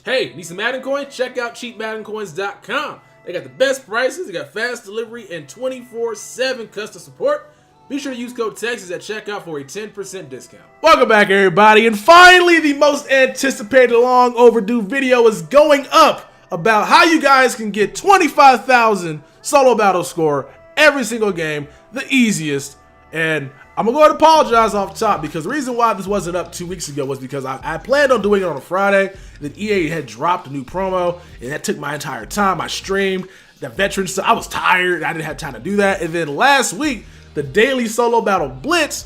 Hey, need some Madden coins? Check out cheapmaddencoins.com. They got the best prices, they got fast delivery, and 24/7 customer support. Be sure to use code Texas at checkout for a 10% discount. Welcome back, everybody, and finally the most anticipated, long overdue video is going up about how you guys can get 25,000 solo battle score every single game, the easiest. And I'm gonna go ahead and apologize off top because the reason why this wasn't up 2 weeks ago was because I planned on doing it on a Friday. Then EA had dropped a new promo, and that took my entire time. I streamed the veteran stuff. I was tired. I didn't have time to do that. And then last week, the daily solo battle blitz.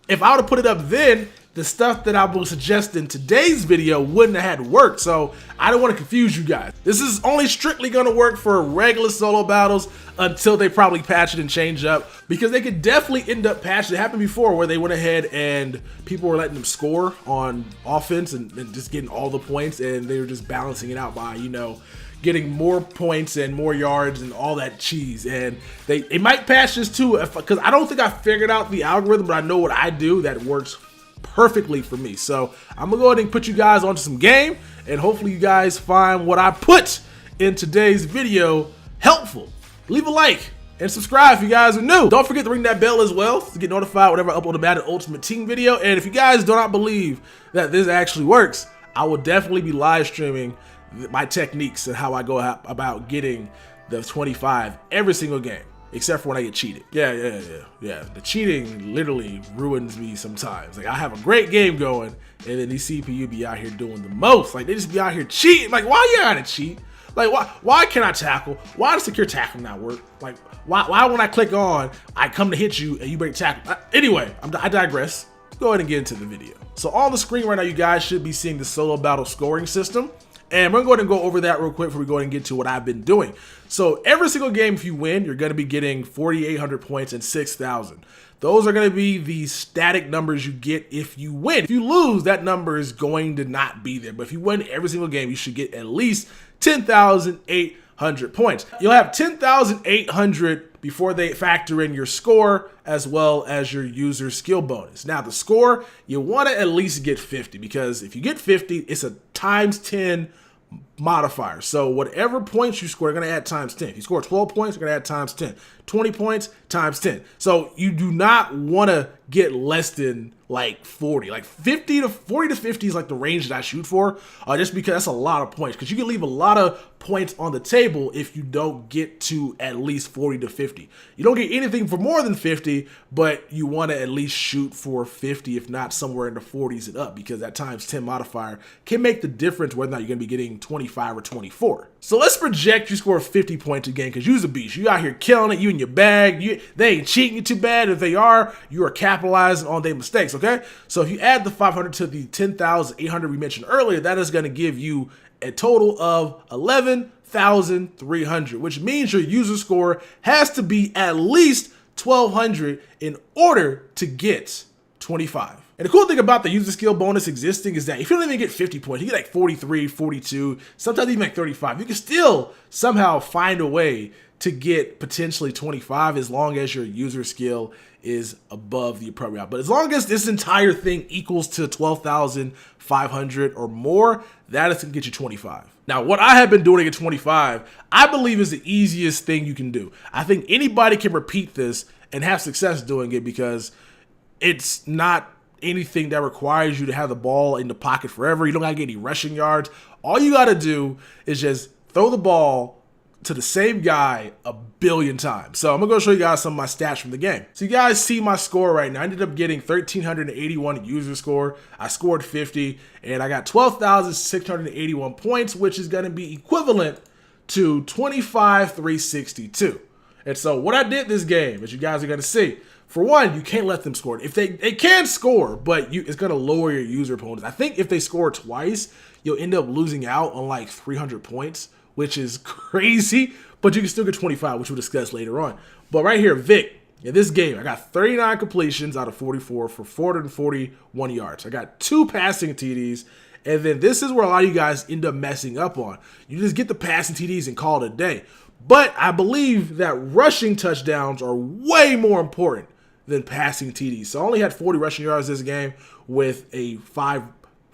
If I would have put it up then, the stuff that I will suggest in today's video wouldn't have had worked. So I don't want to confuse you guys. This is only strictly going to work for regular solo battles until they probably patch it and change up, because they could definitely end up patching. It happened before where they went ahead and people were letting them score on offense and just getting all the points, and they were just balancing it out by, you know, getting more points and more yards and all that cheese. And they might patch this too, because I don't think I figured out the algorithm, but I know what I do that works perfectly for me. So I'm gonna go ahead and put you guys onto some game, and hopefully you guys find what I put in today's video helpful. Leave a like and subscribe if you guys are new. Don't forget to ring that bell as well to get notified whenever I upload a Madden Ultimate Team video. And if you guys do not believe that this actually works, I will definitely be live streaming my techniques and how I go about getting the 25 every single game, except for when I get cheated. Yeah. The cheating literally ruins me sometimes. Like, I have a great game going, and then these CPU be out here doing the most. Like, they just be out here cheating. Like, why you gotta cheat? Like, why can't I tackle? Why does secure tackle not work? Like, why when I click on, I come to hit you and you break tackle? Anyway, I digress. Let's go ahead and get into the video. So on the screen right now, you guys should be seeing the solo battle scoring system. And we're going to go over that real quick before we go ahead and get to what I've been doing. So every single game, if you win, you're going to be getting 4,800 points and 6,000. Those are going to be the static numbers you get if you win. If you lose, that number is going to not be there. But if you win every single game, you should get at least 10,800 points. You'll have 10,800 before they factor in your score as well as your user skill bonus. Now, the score, you want to at least get 50, because if you get 50, it's a times 10 modifier. So whatever points you score, you're going to add times 10. If you score 12 points, you're going to add times 10. 20 points times 10. So you do not want to get less than like 40. Like 40 to 50 is like the range that I shoot for, just because that's a lot of points. Because you can leave a lot of points on the table if you don't get to at least 40 to 50. You don't get anything for more than 50, but you want to at least shoot for 50, if not somewhere in the 40s and up, because that times 10 modifier can make the difference whether or not you're going to be getting 25 or 24. So let's project you score 50 points a game, because you're a beast. You out here killing it, you in your bag. They ain't cheating you too bad. If they are, you are capitalizing on their mistakes, okay? So if you add the 500 to the 10,800 we mentioned earlier, that is going to give you a total of 11,300, which means your user score has to be at least 1,200 in order to get 25. And the cool thing about the user skill bonus existing is that if you don't even get 50 points, you get like 43, 42, sometimes even like 35. You can still somehow find a way to get potentially 25 as long as your user skill is above the appropriate. But as long as this entire thing equals to 12,500 or more, that is going to get you 25. Now, what I have been doing at 25, I believe is the easiest thing you can do. I think anybody can repeat this and have success doing it, because it's not anything that requires you to have the ball in the pocket forever. You don't got to get any rushing yards. All you got to do is just throw the ball to the same guy a billion times. So I'm gonna go show you guys some of my stats from the game. So you guys see my score right now. I ended up getting 1,381 user score. I scored 50, and I got 12,681 points, which is gonna be equivalent to 25,362. And so what I did this game, as you guys are gonna see, for one, you can't let them score. If they can score, but it's gonna lower your user opponents. I think if they score twice, you'll end up losing out on like 300 points, which is crazy, but you can still get 25, which we'll discuss later on. But right here, Vic, in this game, I got 39 completions out of 44 for 441 yards. I got 2 passing TDs, and then this is where a lot of you guys end up messing up on. You just get the passing TDs and call it a day. But I believe that rushing touchdowns are way more important than passing TDs. So I only had 40 rushing yards this game with a 5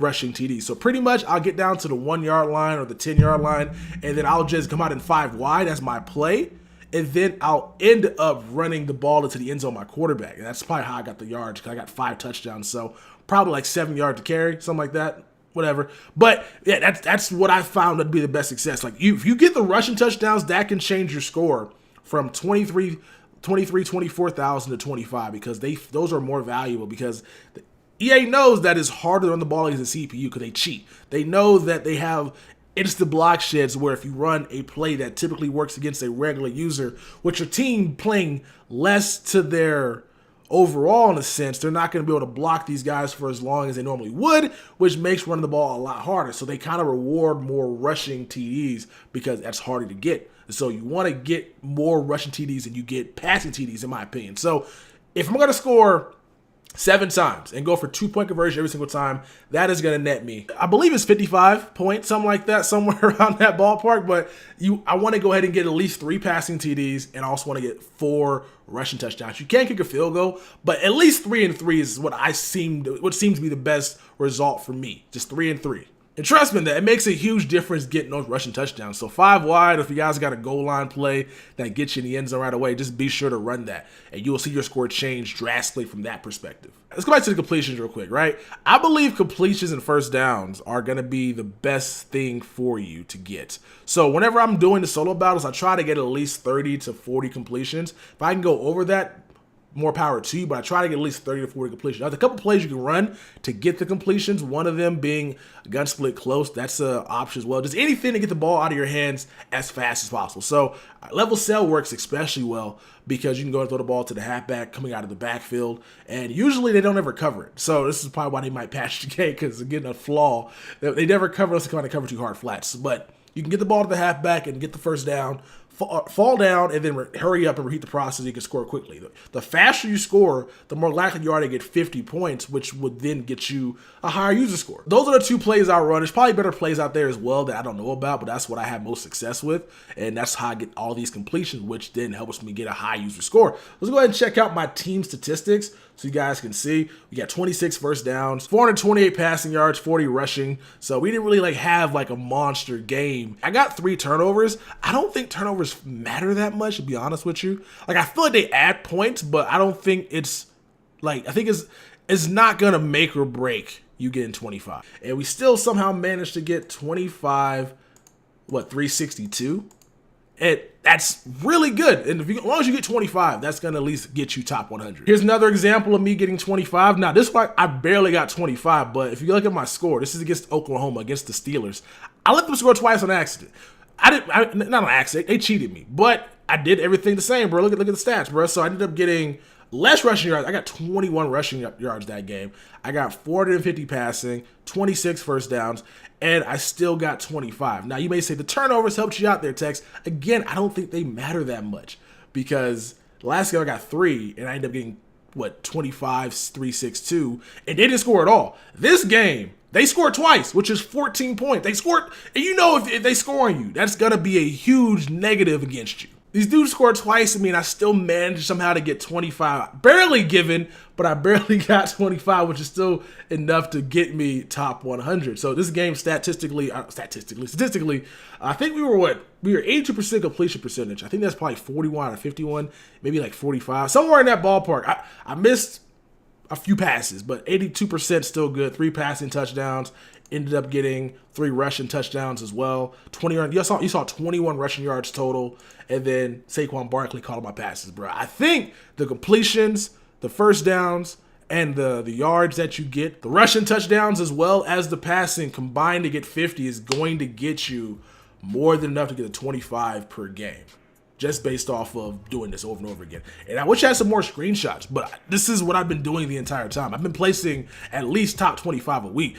rushing TDs. So pretty much I'll get down to the 1 yard line or the 10-yard line, and then I'll just come out in 5 wide as my play. And then I'll end up running the ball into the end zone, my quarterback. And that's probably how I got the yards, because I got 5 touchdowns. So probably like 7 yards to carry, something like that. Whatever. But yeah, that's what I found to be the best success. Like if you get the rushing touchdowns, that can change your score from 24,000 to 25, because those are more valuable, because EA knows that it's harder to run the ball against the CPU because they cheat. They know that they have instant block sheds where if you run a play that typically works against a regular user, with your team playing less to their overall in a sense, they're not going to be able to block these guys for as long as they normally would, which makes running the ball a lot harder. So they kind of reward more rushing TDs because that's harder to get. So you want to get more rushing TDs than you get passing TDs, in my opinion. So if I'm going to score 7 times and go for 2-point conversion every single time, that is going to net me, I believe it's 55 points, something like that, somewhere around that ballpark. But I want to go ahead and get at least 3 passing TDs, and I also want to get 4 rushing touchdowns. You can't kick a field goal, but at least 3 and 3 is what seems to be the best result for me. Just 3 and 3. And trust me, that it makes a huge difference getting those rushing touchdowns. So 5 wide, if you guys got a goal line play that gets you in the end zone right away, just be sure to run that, and you will see your score change drastically from that perspective. Let's go back to the completions real quick, right? I believe completions and first downs are going to be the best thing for you to get. So whenever I'm doing the solo battles, I try to get at least 30 to 40 completions. If I can go over that, more power to you, but I try to get at least 30 to 40 completions. There's a couple plays you can run to get the completions, one of them being gun split close. That's an option as well. Just anything to get the ball out of your hands as fast as possible. So level cell works especially well because you can go and throw the ball to the halfback coming out of the backfield, and usually they don't ever cover it. So this is probably why they might patch the game, because again, a flaw. They never cover us to kind of cover too hard flats. But you can get the ball to the halfback and get the first down, fall down, and then hurry up and repeat the process. You can score quickly. The faster you score, the more likely you are to get 50 points, which would then get you a higher user score. Those are the 2 plays I run. There's probably better plays out there as well that I don't know about, but that's what I have most success with, and that's how I get all these completions, which then helps me get a high user score. Let's go ahead and check out my team statistics so you guys can see. We got 26 first downs, 428 passing yards, 40 rushing. So we didn't really have a monster game. I got 3 turnovers. I don't think turnovers matter that much, to be honest with you. I feel like they add points, but I don't think it's I think it's not gonna make or break you getting 25. And we still somehow managed to get 25, 362? And that's really good. And as long as you get 25, that's going to at least get you top 100. Here's another example of me getting 25. Now, this one, I barely got 25, but if you look at my score, this is against Oklahoma, against the Steelers. I let them score twice on accident. Not on accident. They cheated me, but I did everything the same, bro. Look at the stats, bro. So I ended up getting less rushing yards. I got 21 rushing yards that game. I got 450 passing, 26 first downs, and I still got 25. Now, you may say the turnovers helped you out there, Tex. Again, I don't think they matter that much, because last game I got 3, and I ended up getting, 25, 3, 6, 2, and they didn't score at all. This game, they scored twice, which is 14 points. They scored, and if they score on you, that's going to be a huge negative against you. These dudes scored twice. I still managed somehow to get 25. Barely given, but I barely got 25, which is still enough to get me top 100. So this game statistically, I think we were 82% completion percentage. I think that's probably 41 out of 51, maybe 45, somewhere in that ballpark. I missed a few passes, but 82% still good. 3 passing touchdowns. Ended up getting 3 rushing touchdowns as well. 20. You saw 21 rushing yards total, and then Saquon Barkley caught all my passes, bro. I think the completions, the first downs, and the yards that you get, the rushing touchdowns as well as the passing combined to get 50 is going to get you more than enough to get a 25 per game, just based off of doing this over and over again. And I wish I had some more screenshots, but this is what I've been doing the entire time. I've been placing at least top 25 a week.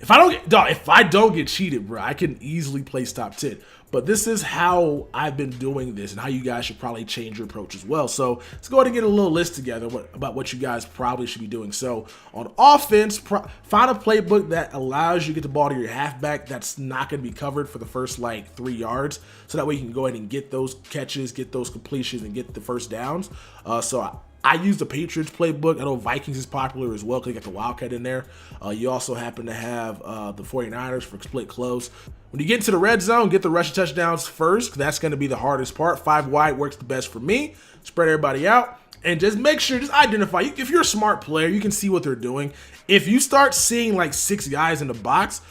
If I don't get cheated, bro, I can easily place top 10. But this is how I've been doing this, and how you guys should probably change your approach as well. So let's go ahead and get a little list together about what you guys probably should be doing. So on offense, find a playbook that allows you to get the ball to your halfback that's not going to be covered for the first 3 yards. So that way you can go ahead and get those catches, get those completions, and get the first downs. So I use the Patriots playbook. I know Vikings is popular as well because they got the Wildcat in there. You also happen to have the 49ers for split close. When you get into the red zone, get the rushing touchdowns first. That's going to be the hardest part. 5 wide works the best for me. Spread everybody out. And just make sure, just identify. If you're a smart player, you can see what they're doing. If you start seeing like 6 guys in the box,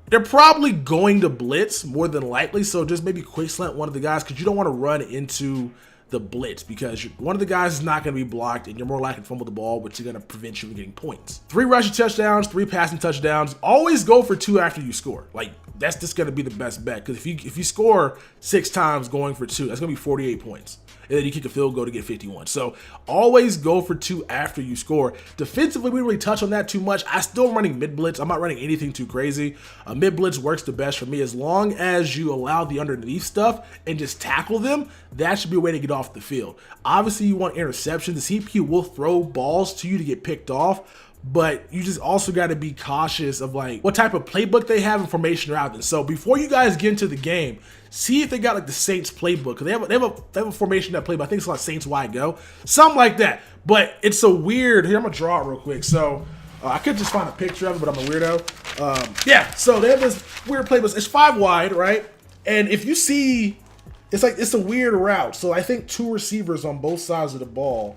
they're probably going to blitz more than likely. So just maybe quick slant one of the guys because you don't want to run into the blitz because one of the guys is not going to be blocked and you're more likely to fumble the ball, which is going to prevent you from getting points. 3 rushing touchdowns, 3 passing touchdowns. Always go for 2 after you score. Like that's just going to be the best bet because if you score 6 times going for 2, that's going to be 48 points. And then you kick a field goal to get 51. So always go for 2 after you score. Defensively, we didn't really touch on that too much. I still am running mid blitz. I'm not running anything too crazy. Mid blitz works the best for me as long as you allow the underneath stuff and just tackle them. That should be a way to get off the field. Obviously, you want interceptions. The CPU will throw balls to you to get picked off. But you just also got to be cautious of like what type of playbook they have and formation they're out in. So before you guys get into the game, see if they got like the Saints playbook. Cause they have a formation that playbook. I think it's like Saints wide go, something like that. But it's a weird. Here, I'm gonna draw it real quick. So I could just find a picture of it, but I'm a weirdo. Yeah. So they have this weird playbook. It's 5 wide, right? And if you see, it's a weird route. So I think 2 receivers on both sides of the ball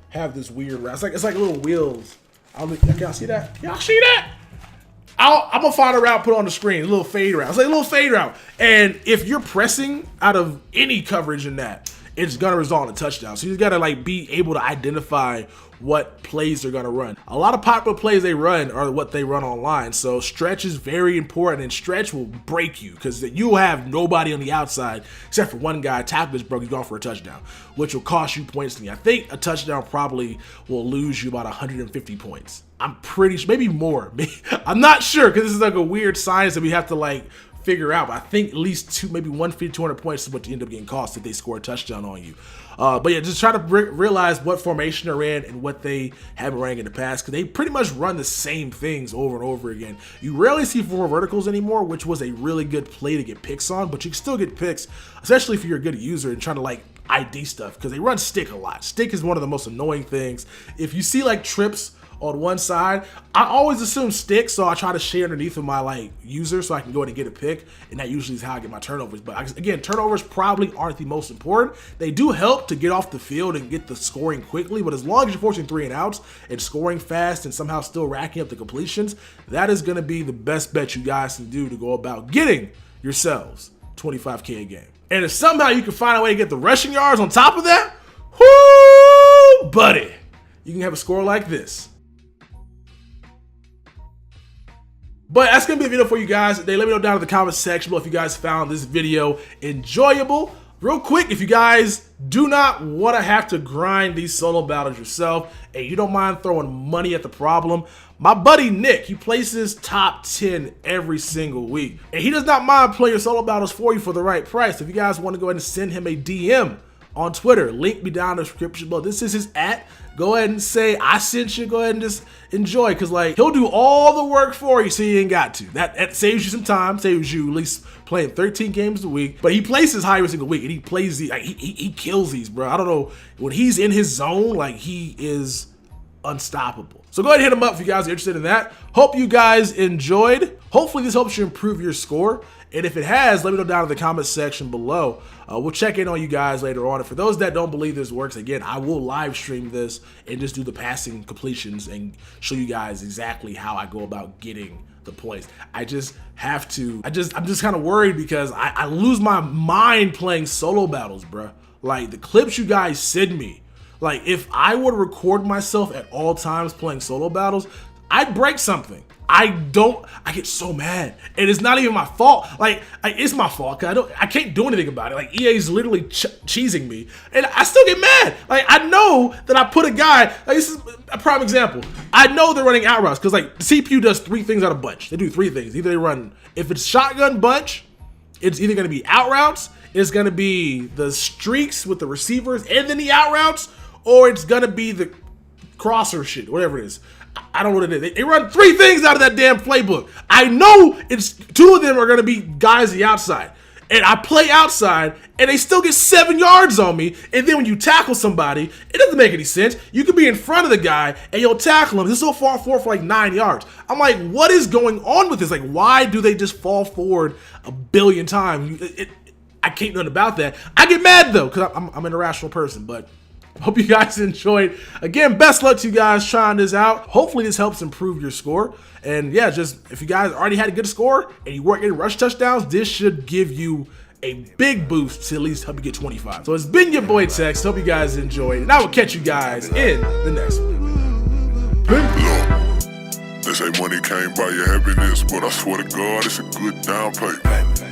have this weird route. It's like little wheels. Can y'all see that? Y'all see that? I'm gonna find a route, put it on the screen, a little fade route. It's like a little fade route. And if you're pressing out of any coverage in that, it's gonna result in a touchdown. So you just gotta like be able to identify what plays they're gonna run. A lot of popular plays they run are what they run online. So stretch is very important, and stretch will break you because you'll have nobody on the outside except for one guy. Tackle is broke, he's gone for a touchdown, which will cost you points to me. I think a touchdown probably will lose you about 150 points. I'm pretty sure, maybe more. I'm not sure because this is like a weird science that we have to like figure out, but I think at least 150, 200 points is what you end up getting cost if they score a touchdown on you. But yeah, just try to realize what formation they're in and what they have been running in the past because they pretty much run the same things over and over again. You rarely see 4 verticals anymore, which was a really good play to get picks on, but you can still get picks, especially if you're a good user and trying to like ID stuff because they run stick a lot. Stick is one of the most annoying things. If you see like trips on one side, I always assume stick, so I try to share underneath of my like user so I can go in and get a pick, and that usually is how I get my turnovers. But again, turnovers probably aren't the most important. They do help to get off the field and get the scoring quickly, but as long as you're forcing 3 and outs and scoring fast and somehow still racking up the completions, that is going to be the best bet you guys can do to go about getting yourselves 25K a game. And if somehow you can find a way to get the rushing yards on top of that, whoo, buddy, you can have a score like this. But that's going to be a video for you guys. Let me know down in the comment section below if you guys found this video enjoyable. Real quick, if you guys do not want to have to grind these solo battles yourself and you don't mind throwing money at the problem, my buddy Nick, he places top 10 every single week. And he does not mind playing your solo battles for you for the right price. If you guys want to go ahead and send him a DM on Twitter, link me down in the description below. This is his @ Go ahead and say I sent you. Go ahead and just enjoy, because like he'll do all the work for you so you ain't got to. That saves you some time, saves you at least playing 13 games a week. But he plays high every single week, and he plays these. Like, he kills these, bro. I don't know, when he's in his zone, like he is unstoppable. So go ahead and hit him up if you guys are interested in that. Hope you guys enjoyed. Hopefully this helps you improve your score. And if it has, let me know down in the comment section below. We'll check in on you guys later on. And for those that don't believe this works, again, I will live stream this and just do the passing completions and show you guys exactly how I go about getting the points. I just have to, I'm just kind of worried because I lose my mind playing solo battles, bruh. Like the clips you guys send me, like if I were to record myself at all times playing solo battles, I'd break something. I get so mad, and it's not even my fault. Like it's my fault because I can't do anything about it. Like EA's literally cheesing me, and I still get mad. Like I know that I put a guy, like this is a prime example. I know they're running out routes because like the CPU does 3 things out of bunch. They do 3 things. Either they run, if it's shotgun bunch, it's either going to be out routes, it's going to be the streaks with the receivers and then the out routes, or it's going to be the crosser shit, whatever it is. I don't know what it is. They run 3 things out of that damn playbook. I know it's 2 of them are going to be guys the outside. and I play outside, and they still get 7 yards on me. And then when you tackle somebody, it doesn't make any sense. You could be in front of the guy, and you'll tackle him. He'll still fall forward for like 9 yards. I'm like, what is going on with this? Like, why do they just fall forward a billion times? I can't do nothing about that. I get mad though, because I'm an irrational person, but hope you guys enjoyed. Again, best luck to you guys trying this out. Hopefully this helps improve your score. And yeah, just if you guys already had a good score and you weren't getting rush touchdowns, this should give you a big boost to at least help you get 25. So it's been your boy Tex. Hope you guys enjoyed. And I will catch you guys in the next one. Look, they say money can't buy your happiness, but I swear to God, it's a good down payment.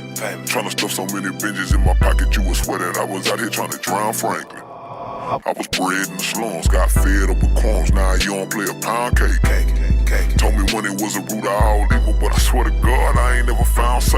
Trying to stuff so many binges in my pocket, you would swear that I was out here trying to drown Franklin. I was bred in the slums, got fed up with crumbs, now you don't play a pound cake. Told me when it was a root of all evil, but I swear to God, I ain't never found safe.